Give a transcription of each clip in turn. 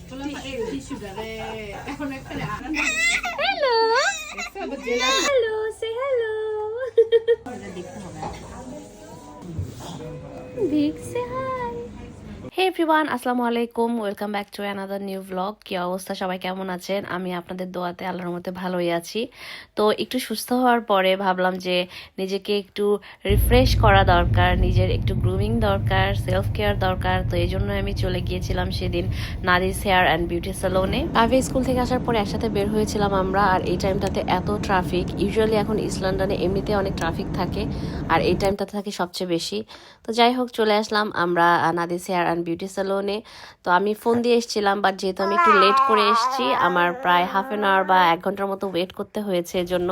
Hello, say hello. Big say hi. Hey everyone, আসসালামু আলাইকুম, welcome back to another new blog. কি অবস্থা, সবাই কেমন আছেন? আমি আপনাদের দোয়াতে আল্লাহর মধ্যে ভালোই আছি। তো একটু সুস্থ হওয়ার পরে ভাবলাম যে নিজেকে একটু রিফ্রেশ করা দরকার, নিজের একটু গ্রুমিং দরকার, সেলফ কেয়ার দরকার। তো এই জন্য আমি চলে গিয়েছিলাম সেদিন নাদিস হেয়ার অ্যান্ড বিউটি সালনে। আগে স্কুল থেকে আসার পরে একসাথে বের হয়েছিলাম আমরা, আর এই টাইমটাতে এত ট্রাফিক। ইউজুয়ালি এখন ইস্ট লন্ডনে এমনিতে অনেক ট্রাফিক থাকে, আর এই টাইমটাতে থাকে সবচেয়ে বেশি। তো যাই হোক, চলে আসলাম আমরা নাদিস হেয়ার অ্যান্ড বিউটি সালনে। তো আমি ফোন দিয়ে এসেছিলাম, বাট যেহেতু আমি একটু লেট করে এসেছি, আমার প্রায় হাফ অ্যান আওয়ার বা 1 ঘন্টার মতো ওয়েট করতে হয়েছে এজন্য।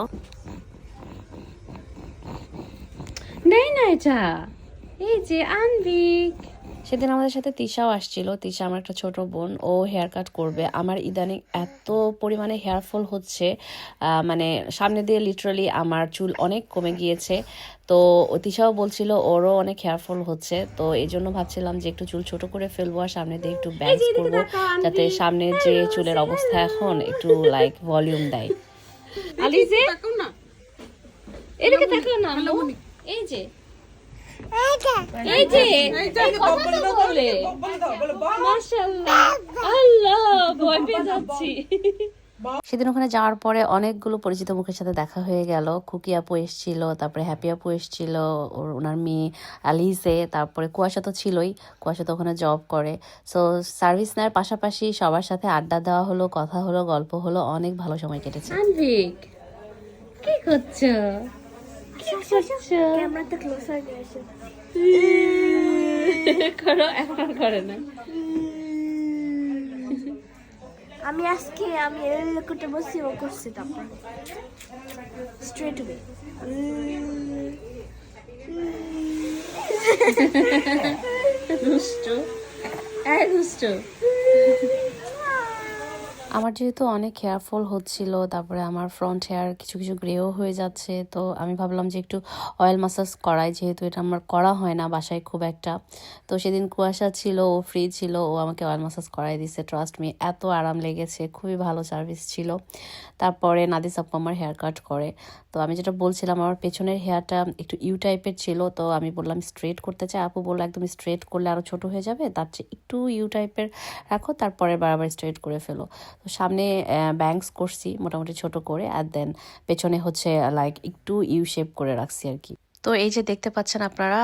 নেই না এটা, এই যে আনবিক। সেদিন আমাদের সাথে তিশাও আসছিল। তিশা আমার একটা ছোট বোন, ও হেয়ার কাট করবে। আমার ইদানিং এত পরিমাণে হেয়ার ফল হচ্ছে, মানে সামনে দিয়ে লিটারালি আমার চুল অনেক কমে গিয়েছে। তো তিশাও বলছিল ওরও অনেক হেয়ার ফল হচ্ছে, তো এই জন্য ভাবছিলাম যে একটু চুল ছোট করে ফেলবো আর সামনে দিয়ে একটু ব্যাংস করবো, যাতে সামনে যে চুলের অবস্থা এখন একটু লাইক ভলিউম দেয়। আলিজে এদিকে তাকাও না, এই যে এই যে কথা তো বলে, মাশাআল্লাহ, আল্লাহ ভয় পেয়ে যাচ্ছি। সেদিন ওখানে যাওয়ার পরে অনেকগুলো পরিচিত মুখের সাথে দেখা হয়ে গেল। খুকি আপু এসেছিল, তারপরে হ্যাপি আপু এসেছিল, ওনার মেয়ে আলিজে, তারপরে কুয়াশা তো ছিলই, কুয়াশা তো ওখানে জব করে। সো সার্ভিস নেওয়ার পাশাপাশি সবার সাথে আড্ডা দেওয়া হলো, কথা হলো, গল্প হলো, অনেক ভালো সময় কেটেছে। আনভিক কি করছো? ক্যামেরাটা ক্লোজার নিয়ে আসো। করো, এখন আর করে না। আমি আজকে এর কোটে বসে ও করছি, তারপর স্ট্রেট ওয়ে দুষ্টু, এই দুষ্টু। আমার যেহেতু অনেক হেয়ার ফল হচ্ছিল, তারপরে আমার ফ্রন্ট হেয়ার কিছু কিছু গ্রেও হয়ে যাচ্ছে, তো আমি ভাবলাম যে একটু অয়েল ম্যাসাজ করাই, যেহেতু এটা আমার করা হয় না বাসায় খুব একটা। তো সেদিন কুয়াশা ছিল, ও ফ্রি ছিল, ও আমাকে অয়েল ম্যাসাজ করাই দিছে। ট্রাস্ট মি, এত আরাম লেগেছে, খুবই ভালো সার্ভিস ছিল। তারপরে নাদিস আপু আমার হেয়ার কাট করে। তো আমি যেটা বলছিলাম, আমার পেছনের হেয়ারটা একটু ইউ টাইপের ছিল, তো আমি বললাম স্ট্রেট করতে চাই। আপু বললো একদম স্ট্রেট করলে আরও ছোট হয়ে যাবে, তার চেয়ে একটু ইউ টাইপের রাখো, তারপরে বারবার স্ট্রেট করে ফেলো। তো সামনে ব্যাংকস করছি মোটামুটি ছোট করে, আর দেন পেছনে হচ্ছে লাইক একটু ইউ শেপ করে রাখছি আর কি। তো এই যে দেখতে পাচ্ছেন আপনারা,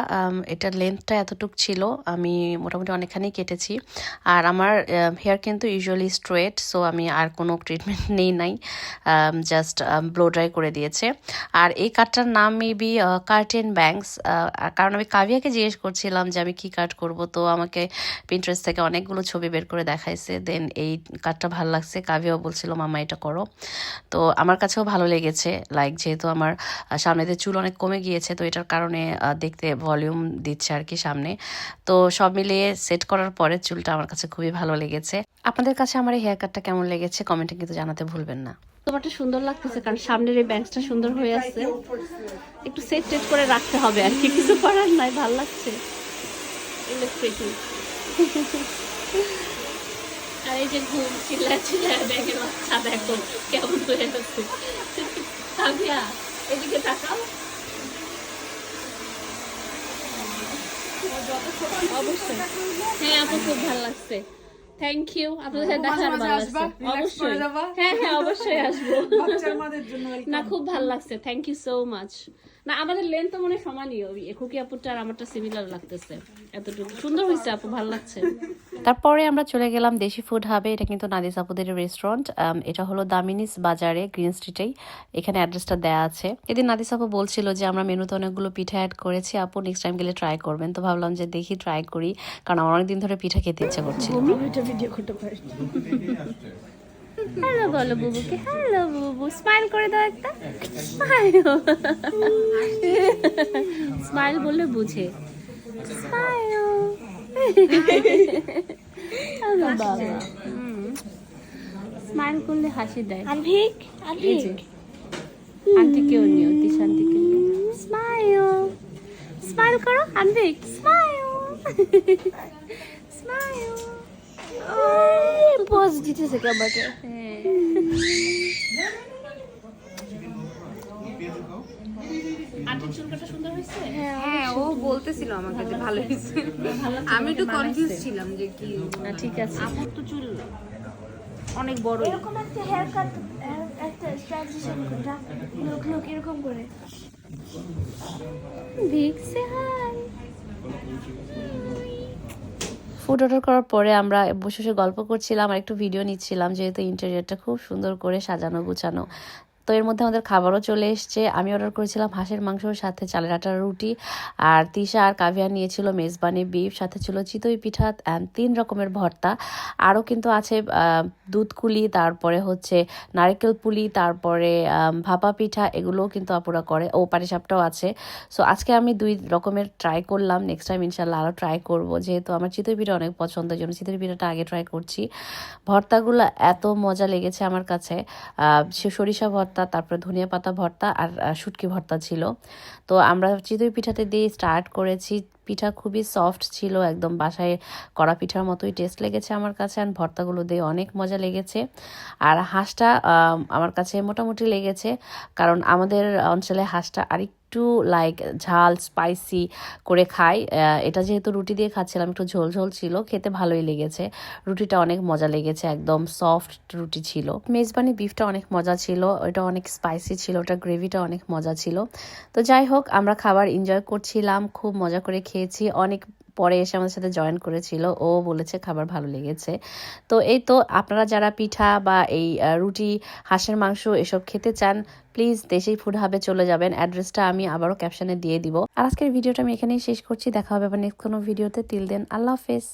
এটার লেন্থটা এতটুক ছিল, আমি মোটামুটি অনেকখানি কেটেছি। আর আমার হেয়ার কিন্তু ইউজুয়ালি স্ট্রেট, সো আমি আর কোনো ট্রিটমেন্ট নেই নাই, জাস্ট ব্লো ড্রাই করে দিয়েছে। আর এই কাটটার নাম মেবি কার্টেন ব্যাংকস, কারণ আমি কাভিয়াকে জিজ্ঞেস করছিলাম যে আমি কি কাট করব, তো আমাকে পিন্টারেস্ট থেকে অনেকগুলো ছবি বের করে দেখাইছে। দেন এই কাটটা ভালো লাগছে, কাভিয়াও বলছিল মামা এটা করো। তো আমার কাছেও ভালো লেগেছে, লাইক যেহেতু আমার সামনেতে চুল অনেক কমে গিয়েছে, তো এটার কারণে দেখতে ভলিউম দিচ্ছে আর কি সামনে। তো সব মিলিয়ে সেট করার পরে চুলটা আমার কাছে খুবই ভালো লেগেছে। আপনাদের কাছে আমার এই হেয়ার কাটটা কেমন লেগেছে কমেন্টে কিন্তু জানাতে ভুলবেন না। তোমারটা সুন্দর লাগতেছে, কারণ সামনের এই ব্যাংকসটা সুন্দর হয়ে আছে, একটু সেট টেট করে রাখতে হবে আর কি, কিছু করার নাই, ভালো লাগছে। আর এই যে ঘুম চিল্লা চিল্লা ব্যাগের বাচ্চা দেখো কেমন হয়ে আছে। কাভিয়া এদিকে তাকাও, অবশ্যই। হ্যাঁ আপু খুব ভালো লাগছে, থ্যাংক ইউ। আপনাদের সাথে দেখা ভালো লাগছে, অবশ্যই। হ্যাঁ হ্যাঁ অবশ্যই আসবো। না খুব ভালো লাগছে, থ্যাংক ইউ সো মাচ। না আমাদের লেন্থ তো মনে সমানই, খুকি আপুরটা আর আমারটা সিমিলার লাগতেছে, এতটুকু সুন্দর হয়েছে আপু, ভালো লাগছে। তারপরে আমরা চলে গেলাম দেশি ফুড হাবে। এটা কিন্তু নাদিস আপুদের রেস্টুরেন্ট, এটা হলো দামিনিস বাজারে, গ্রিন স্ট্রিটেই, এখানে অ্যাড্রেসটা দেওয়া আছে। এদিন নাদিস আপু বলছিল যে আমরা মেনুতে অনেকগুলো পিঠা অ্যাড করেছি, আপু নেক্সট টাইম গেলে ট্রাই করবেন। তো ভাবলাম যে দেখি ট্রাই করি, কারণ আমার অনেকদিন ধরে পিঠা খেতে ইচ্ছে করছিল। হ্যালো বলো বুবুকে, হ্যালো বুবু, স্মাইল করে দাও একটা, স্মাইল। স্মাইল বললে বুঝে, স্মাইল। বাবা স্মাইল করলে হাসি দেয়। আনভিক, আনভিক, আন্টিকেও নিও, তিশা আন্টিকে নিও, স্মাইল, স্মাইল করো আনভিক, স্মাইল, স্মাইল। পজ দিতেছে কি আমাকে? আন্টির চুল কাটা সুন্দর হয়েছে? হ্যাঁ ও বলতেছিল আমাকে যে ভালো হয়েছে। আমি একটু কনফিউজ ছিলাম যে কি না ঠিক আছে। আপুর তো চুল অনেক বড়। এরকম একটা হেয়ার কাট, একটা ট্রানজিশন করে লুক এরকম করে। ভিক্সে হাই। ফুড অর্ডার করার পরে আমরা বসে বসে গল্প করছিলাম আর একটু ভিডিও নিচ্ছিলাম, যেহেতু ইন্টেরিয়রটা খুব সুন্দর করে সাজানো গুছানো। তো এর মধ্যে আমাদের খাবারও চলে এসছে। আমি অর্ডার করেছিলাম হাঁসের মাংসর সাথে চালের আটার রুটি, আর তিশা আর কাভিয়া নিয়েছিল মেজবানি বিফ, সাথে ছিল চিতই পিঠা অ্যান্ড 3 রকমের ভর্তা। আরও কিন্তু আছে দুধকুলি, তারপরে হচ্ছে নারকেল পুলি, তারপরে ভাপা পিঠা, এগুলোও কিন্তু আপুরা করে। ও পাটিসাপটাও আছে। সো আজকে আমি 2 রকমের ট্রাই করলাম। নেক্সট টাইম ইনশাল্লাহ আরও ট্রাই করবো, যেহেতু আমার চিতই পিঠা অনেক পছন্দ, এই জন্য চিতই পিঠাটা আগে ট্রাই করছি। ভর্তাগুলো এত মজা লেগেছে আমার কাছে। সরিষা ভর্তা, তারপরে ধনিয়া পাতা ভর্তা আর শুটকি ভর্তা ছিল। তো আমরা চিতই পিঠাতে দিয়ে স্টার্ট করেছি। পিঠা খুবই সফট ছিল, একদম বাসায় করা পিঠার মতোই টেস্ট লেগেছে আমার কাছে। আর ভর্তাগুলো দিয়ে অনেক মজা লেগেছে। আর হাঁসটা আমার কাছে মোটামুটি লেগেছে, কারণ আমাদের অঞ্চলে হাঁসটা আরেকটু লাইক ঝাল স্পাইসি করে খাই। এটা যেহেতু রুটি দিয়ে খাচ্ছিলাম, একটু ঝোল ঝোল ছিল, খেতে ভালোই লেগেছে। রুটিটা অনেক মজা লেগেছে, একদম সফট রুটি ছিল। মেজবানি বিফটা অনেক মজা ছিল, ওটা অনেক স্পাইসি ছিল, ওটা গ্রেভিটা অনেক মজা ছিল। তো যাই হোক, আমরা খাবার এনজয় করছিলাম, খুব মজা করে খেয়েছি। অনেক পরে এসে আমাদের সাথে জয়েন করেছিল, ও বলেছে খাবার ভালো লেগেছে। তো এই তো, আপনারা যারা পিঠা বা এই রুটি, হাঁসের মাংস এসব খেতে চান, প্লিজ দেশি ফুড হাবে চলে যাবেন। অ্যাড্রেসটা আমি আবারও ক্যাপশনে দিয়ে দিব। আর আজকের ভিডিওটা আমি এখানেই শেষ করছি। দেখা হবে আবার নেক্সট কোনো ভিডিওতে। টিল দেন, আল্লাহ হাফেজ।